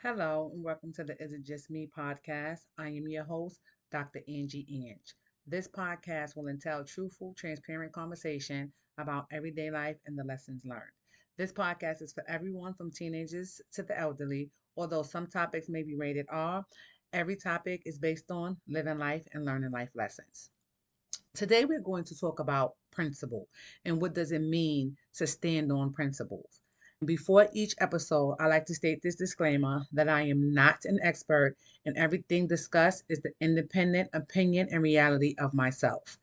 Hello and welcome to the Is It Just Me podcast. I am your host, Dr. Angie Ange. This podcast will entail truthful, transparent conversation about everyday life and the lessons learned. This podcast is for everyone from teenagers to the elderly, although some topics may be rated R. Every topic is based on living life and learning life lessons. Today we're going to talk about principle and what does it mean to stand on principles. Before each episode, I like to state this disclaimer that I am not an expert and everything discussed is the independent opinion and reality of myself.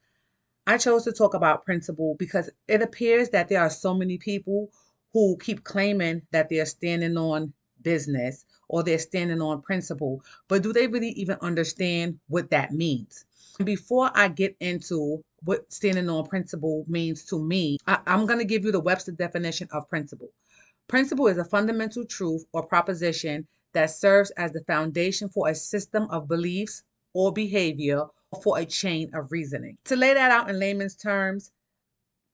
I chose to talk about principle because it appears that there are so many people who keep claiming that they're standing on business or they're standing on principle, but do they really even understand what that means? Before I get into what standing on principle means to me, I'm going to give you the Webster definition of principle. Principle is a fundamental truth or proposition that serves as the foundation for a system of beliefs or behavior or for a chain of reasoning. To lay that out in layman's terms,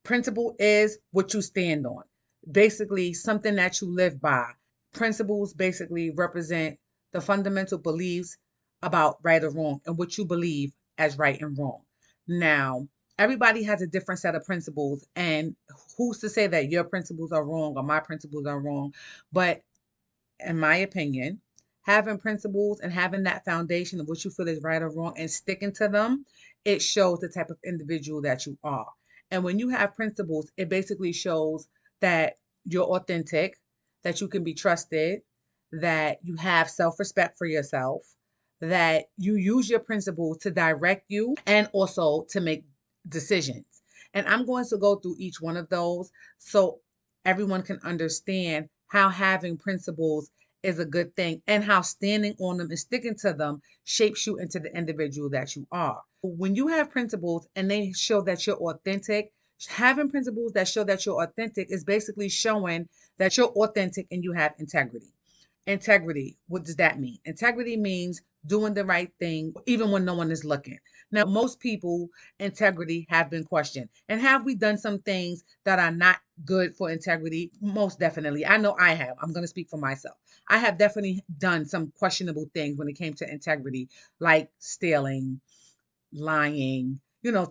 principle is what you stand on, basically, something that you live by. Principles basically represent the fundamental beliefs about right or wrong and what you believe as right and wrong. Now, everybody has a different set of principles, and who's to say that your principles are wrong or my principles are wrong? But in my opinion, having principles and having that foundation of what you feel is right or wrong and sticking to them, it shows the type of individual that you are. And when you have principles, it basically shows that you're authentic, that you can be trusted, that you have self respect for yourself, that you use your principles to direct you and also to make decisions. And I'm going to go through each one of those so everyone can understand how having principles is a good thing and how standing on them and sticking to them shapes you into the individual that you are. When you have principles and they show that you're authentic, having principles that show that you're authentic is basically showing that you're authentic and you have integrity. Integrity, what does that mean? Integrity means doing the right thing even when no one is looking. Now, most people, integrity have been questioned. And have we done some things that are not good for integrity? Most definitely. I know I have. I'm going to speak for myself. I have definitely done some questionable things when it came to integrity, like stealing, lying,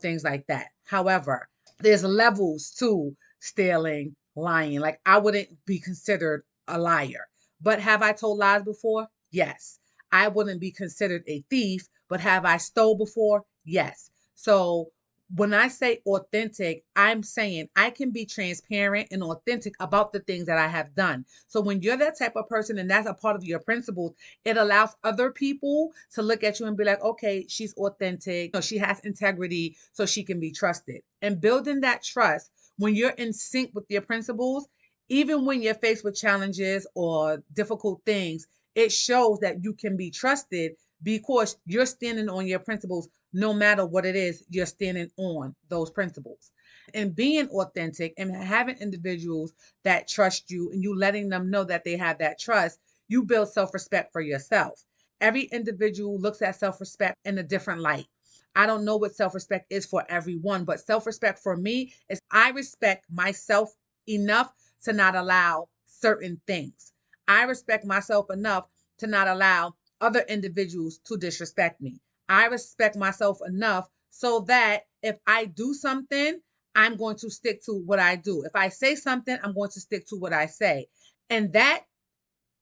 things like that. However, there's levels to stealing, lying. Like I wouldn't be considered a liar. But have I told lies before? Yes. I wouldn't be considered a thief, but have I stole before? Yes. So when I say authentic, I'm saying I can be transparent and authentic about the things that I have done. So when you're that type of person and that's a part of your principles, it allows other people to look at you and be like, okay, she's authentic, she has integrity, so she can be trusted. And building that trust when you're in sync with your principles, even when you're faced with challenges or difficult things, it shows that you can be trusted because you're standing on your principles. No matter what it is, you're standing on those principles. And being authentic and having individuals that trust you and you letting them know that they have that trust, you build self respect for yourself. Every individual looks at self respect in a different light. I don't know what self respect is for everyone, but self respect for me is I respect myself enough to not allow certain things. I respect myself enough to not allow other individuals to disrespect me. I respect myself enough so that if I do something, I'm going to stick to what I do. If I say something, I'm going to stick to what I say. And that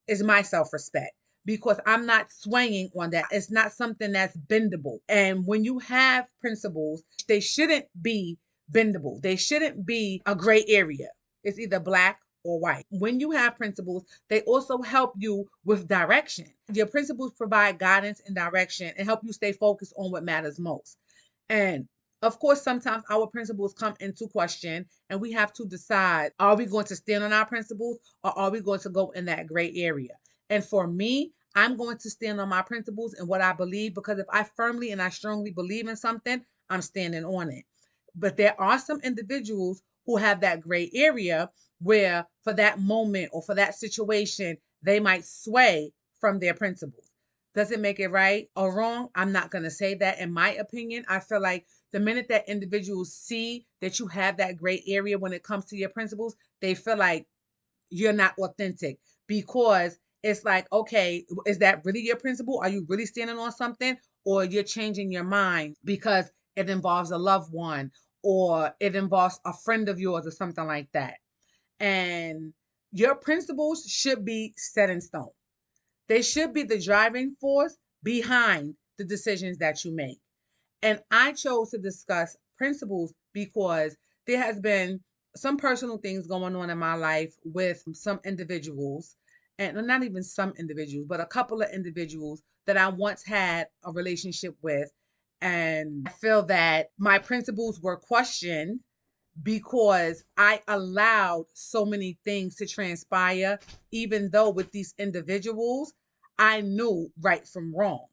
is my self respect because I'm not swaying on that. It's not something that's bendable. And when you have principles, they shouldn't be bendable, they shouldn't be a gray area. It's either black or white. When you have principles, they also help you with direction. Your principles provide guidance and direction and help you stay focused on what matters most. And of course, sometimes our principles come into question, and we have to decide, are we going to stand on our principles or are we going to go in that gray area? And for me, I'm going to stand on my principles and what I believe because if I firmly and I strongly believe in something, I'm standing on it. But there are some individuals who have that gray area where, for that moment or for that situation, they might sway from their principles. Does it make it right or wrong? I'm not going to say that. In my opinion, I feel like the minute that individuals see that you have that gray area when it comes to your principles, they feel like you're not authentic because it's like, okay, is that really your principle? Are you really standing on something? Or you're changing your mind because it involves a loved one or it involves a friend of yours or something like that. And your principles should be set in stone. They should be the driving force behind the decisions that you make. And I chose to discuss principles because there has been some personal things going on in my life with some individuals, and not even some individuals, but a couple of individuals that I once had a relationship with. And I feel that my principles were questioned because I allowed so many things to transpire, even though with these individuals, I knew right from wrong.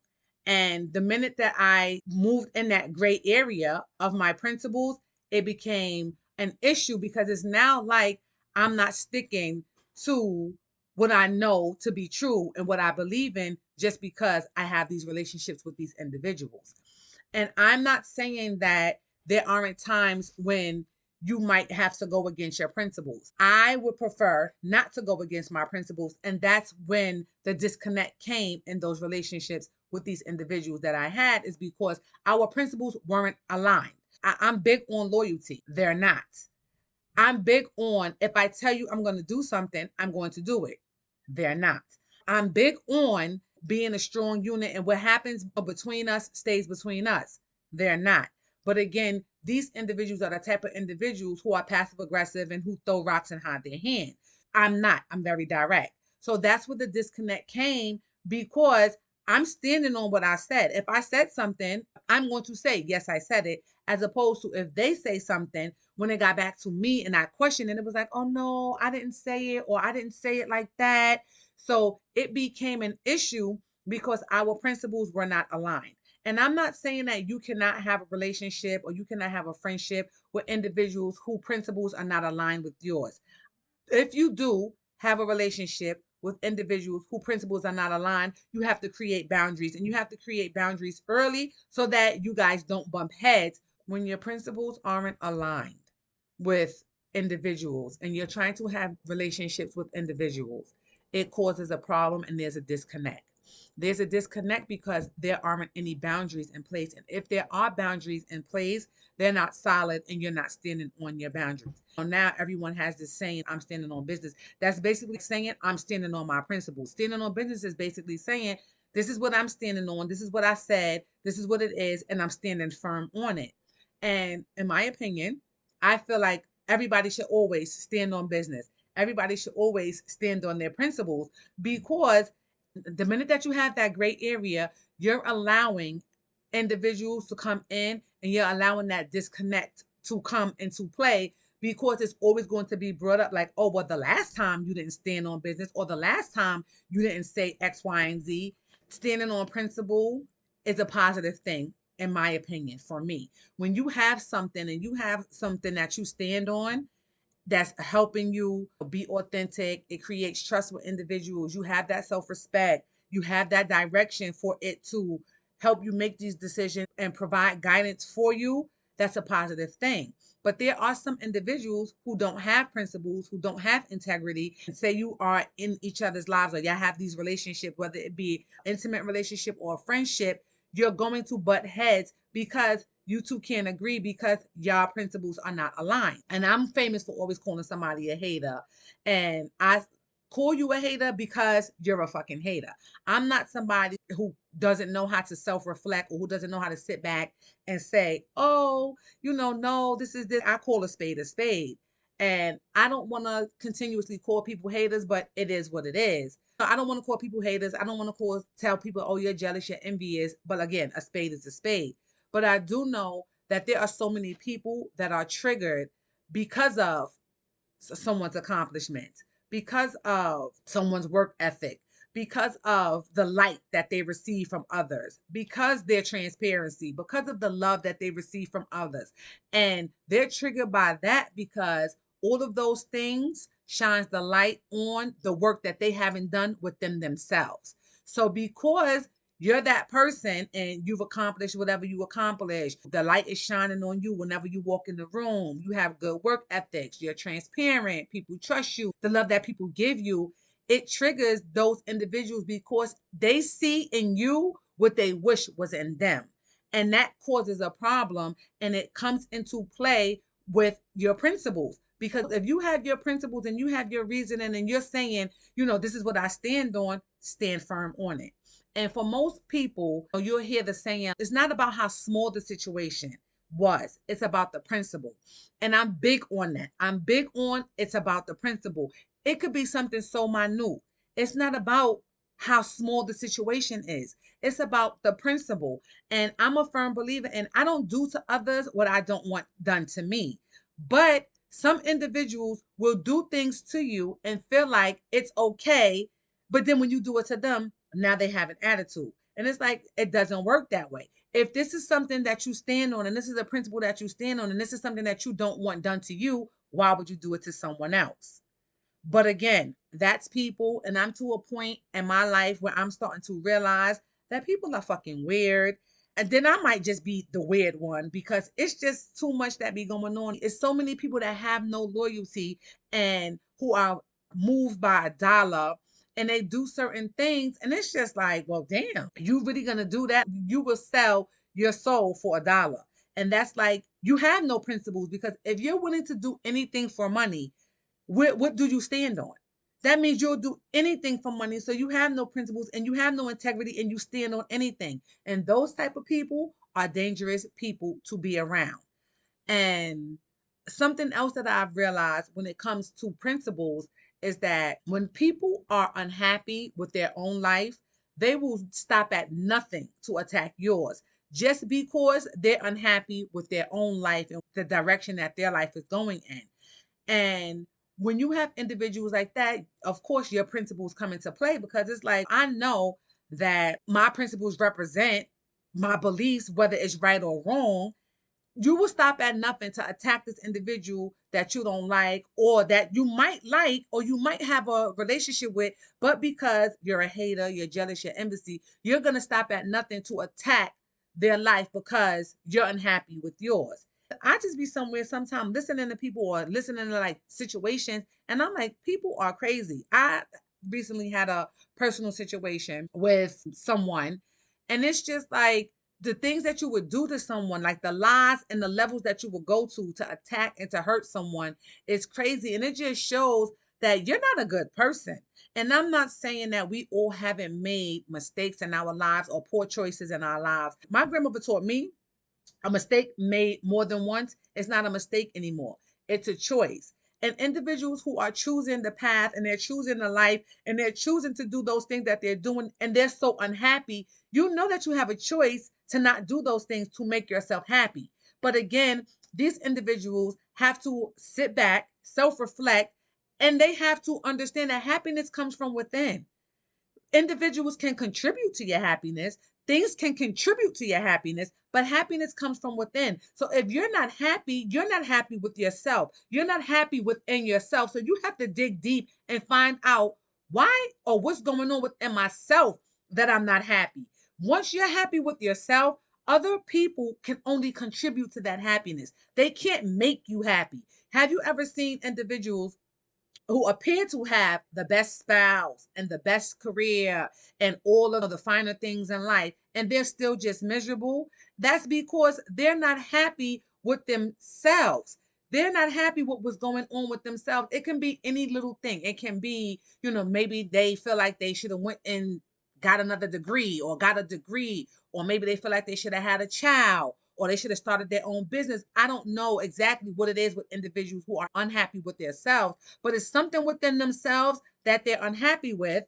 And the minute that I moved in that gray area of my principles, it became an issue because it's now like I'm not sticking to what I know to be true and what I believe in just because I have these relationships with these individuals. And I'm not saying that there aren't times when you might have to go against your principles. I would prefer not to go against my principles. And that's when the disconnect came in those relationships with these individuals that I had, is because our principles weren't aligned. I'm big on loyalty. They're not. I'm big on, if I tell you I'm going to do something, I'm going to do it. They're not. I'm big on being a strong unit, and what happens between us stays between us. They're not. But again, these individuals are the type of individuals who are passive aggressive and who throw rocks and hide their hand. I'm not. I'm very direct. So that's where the disconnect came, because I'm standing on what I said. If I said something, I'm going to say, yes, I said it, as opposed to if they say something, when it got back to me and I questioned, and it was like, oh no, I didn't say it, or I didn't say it like that. So it became an issue because our principles were not aligned. And I'm not saying that you cannot have a relationship or you cannot have a friendship with individuals whose principles are not aligned with yours. If you do have a relationship with individuals whose principles are not aligned, you have to create boundaries, and you have to create boundaries early so that you guys don't bump heads when your principles aren't aligned with individuals and you're trying to have relationships with individuals. It causes a problem and there's a disconnect. There's a disconnect because there aren't any boundaries in place. And if there are boundaries in place, they're not solid and you're not standing on your boundaries. So now everyone has this saying, I'm standing on business. That's basically saying I'm standing on my principles. Standing on business is basically saying, this is what I'm standing on. This is what I said. This is what it is. And I'm standing firm on it. And in my opinion, I feel like everybody should always stand on business. Everybody should always stand on their principles, because the minute that you have that gray area, you're allowing individuals to come in and you're allowing that disconnect to come into play, because it's always going to be brought up like, oh, well, the last time you didn't stand on business, or the last time you didn't say X, Y, and Z. Standing on principle is a positive thing, in my opinion, for me. When you have something and you have something that you stand on, that's helping you be authentic. It creates trust with individuals. You have that self respect. You have that direction for it to help you make these decisions and provide guidance for you. That's a positive thing. But there are some individuals who don't have principles, who don't have integrity. And say you are in each other's lives, or y'all have these relationships, whether it be intimate relationship or a friendship, you're going to butt heads because you two can't agree because y'all principles are not aligned. And I'm famous for always calling somebody a hater. And I call you a hater because you're a fucking hater. I'm not somebody who doesn't know how to self-reflect, or who doesn't know how to sit back and say, oh, no, this is this. I call a spade a spade. And I don't want to continuously call people haters, but it is what it is. I don't want to call people haters. I don't want to tell people, oh, you're jealous, you're envious. But again, a spade is a spade. But I do know that there are so many people that are triggered because of someone's accomplishment, because of someone's work ethic, because of the light that they receive from others, because their transparency, because of the love that they receive from others. And they're triggered by that because all of those things shines the light on the work that they haven't done within themselves. So because you're that person and you've accomplished whatever you accomplished, the light is shining on you whenever you walk in the room. You have good work ethics. You're transparent. People trust you. The love that people give you, it triggers those individuals because they see in you what they wish was in them. And that causes a problem, and it comes into play with your principles. Because if you have your principles and you have your reasoning and you're saying, this is what I stand on, stand firm on it. And for most people, you'll hear the saying, it's not about how small the situation was, it's about the principle. And I'm big on that. I'm big on it's about the principle. It could be something so minute. It's not about how small the situation is. It's about the principle. And I'm a firm believer, and I don't do to others what I don't want done to me. But some individuals will do things to you and feel like it's okay. But then when you do it to them, now they have an attitude. And it's like, it doesn't work that way. If this is something that you stand on, and this is a principle that you stand on, and this is something that you don't want done to you, why would you do it to someone else? But again, that's people. And I'm to a point in my life where I'm starting to realize that people are fucking weird. And then I might just be the weird one because it's just too much that be going on. It's so many people that have no loyalty and who are moved by a dollar, and they do certain things. And it's just like, well, damn, you really gonna do that? You will sell your soul for $1. And that's like, you have no principles, because if you're willing to do anything for money, what do you stand on? That means you'll do anything for money. So you have no principles and you have no integrity and you stand on anything. And those type of people are dangerous people to be around. And something else that I've realized when it comes to principles is that when people are unhappy with their own life, they will stop at nothing to attack yours just because they're unhappy with their own life and the direction that their life is going in. And when you have individuals like that, of course, your principles come into play, because it's like, I know that my principles represent my beliefs, whether it's right or wrong. You will stop at nothing to attack this individual that you don't like, or that you might like, or you might have a relationship with, but because you're a hater, you're jealous, you're envious, you're going to stop at nothing to attack their life because you're unhappy with yours. I just be somewhere sometimes listening to people or listening to like situations, and I'm like, people are crazy. I recently had a personal situation with someone, and it's just like the things that you would do to someone, like the lies and the levels that you would go to attack and to hurt someone, is crazy. And it just shows that you're not a good person. And I'm not saying that we all haven't made mistakes in our lives or poor choices in our lives. My grandmother taught me, a mistake made more than once is not a mistake anymore. It's a choice. And individuals who are choosing the path and they're choosing the life and they're choosing to do those things that they're doing and they're so unhappy, you know that you have a choice to not do those things to make yourself happy. But again, these individuals have to sit back, self reflect, and they have to understand that happiness comes from within. Individuals can contribute to your happiness. Things can contribute to your happiness, but happiness comes from within. So if you're not happy with yourself. You're not happy within yourself. So you have to dig deep and find out why or what's going on within myself that I'm not happy. Once you're happy with yourself, other people can only contribute to that happiness. They can't make you happy. Have you ever seen individuals who appear to have the best spouse and the best career and all of the finer things in life, and they're still just miserable? That's because they're not happy with themselves. They're not happy with what's going on with themselves. It can be any little thing. It can be, maybe they feel like they should have went and got another degree or got a degree, or maybe they feel like they should have had a child, or they should have started their own business. I don't know exactly what it is with individuals who are unhappy with themselves, but it's something within themselves that they're unhappy with,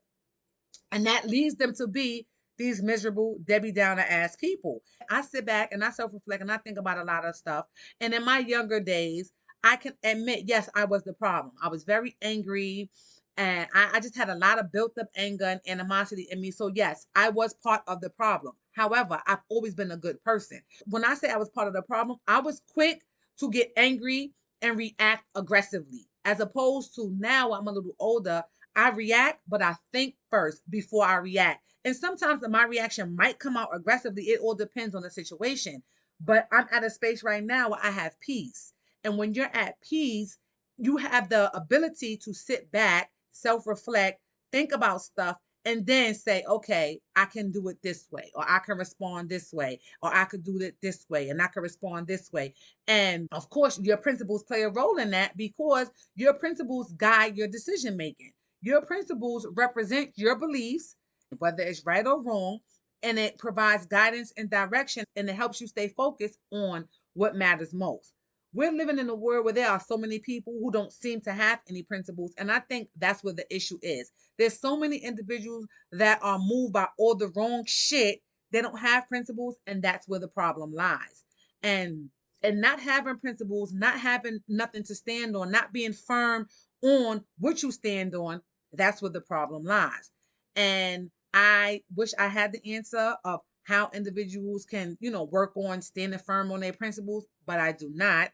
and that leads them to be these miserable Debbie Downer ass people. I sit back and I self reflect and I think about a lot of stuff. And in my younger days, I can admit, yes, I was the problem. I was very angry, and I just had a lot of built up anger and animosity in me. So, yes, I was part of the problem. However, I've always been a good person. When I say I was part of the problem, I was quick to get angry and react aggressively, as opposed to now I'm a little older. I react, but I think first before I react. And sometimes my reaction might come out aggressively. It all depends on the situation. But I'm at a space right now where I have peace. And when you're at peace, you have the ability to sit back, self reflect, think about stuff and then say, okay, I can do it this way, or I can respond this way, or I could do it this way, and I can respond this way. And of course, your principles play a role in that because your principles guide your decision making. Your principles represent your beliefs, whether it's right or wrong, and it provides guidance and direction, and it helps you stay focused on what matters most. We're living in a world where there are so many people who don't seem to have any principles, and I think that's where the issue is. There's so many individuals that are moved by all the wrong shit. They don't have principles, and that's where the problem lies. And not having principles, not having nothing to stand on, not being firm on what you stand on, that's where the problem lies. And I wish I had the answer of how individuals can, work on standing firm on their principles, but I do not.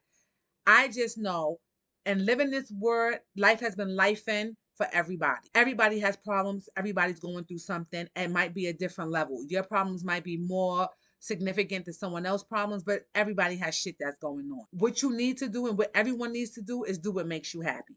I just know and living this word, life has been lifing for everybody. Everybody has problems. Everybody's going through something. It might be a different level. Your problems might be more significant than someone else's problems, but everybody has shit that's going on. What you need to do and what everyone needs to do is do what makes you happy,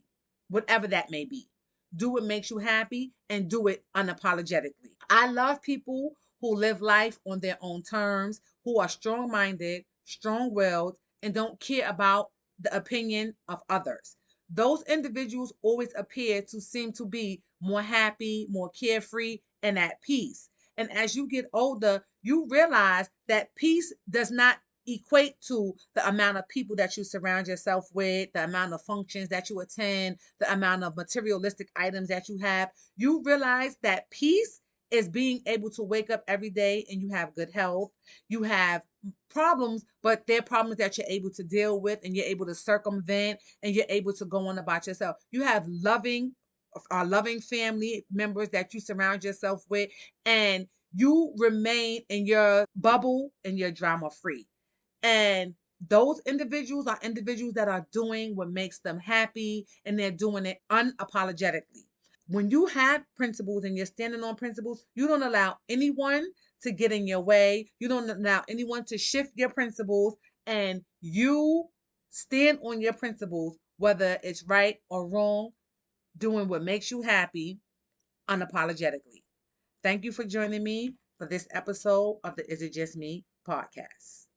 whatever that may be. Do what makes you happy and do it unapologetically. I love people who live life on their own terms, who are strong minded, strong willed, and don't care about the opinion of others. Those individuals always appear to seem to be more happy, more carefree, and at peace. And as you get older, you realize that peace does not equate to the amount of people that you surround yourself with, the amount of functions that you attend, the amount of materialistic items that you have. You realize that peace is being able to wake up every day and you have good health. You have problems, but they're problems that you're able to deal with and you're able to circumvent and you're able to go on about yourself. You have loving family members that you surround yourself with, and you remain in your bubble and you're drama free. And those individuals are individuals that are doing what makes them happy and they're doing it unapologetically. When you have principles and you're standing on principles, you don't allow anyone to get in your way. You don't allow anyone to shift your principles, and you stand on your principles, whether it's right or wrong, doing what makes you happy unapologetically. Thank you for joining me for this episode of the Is It Just Me podcast.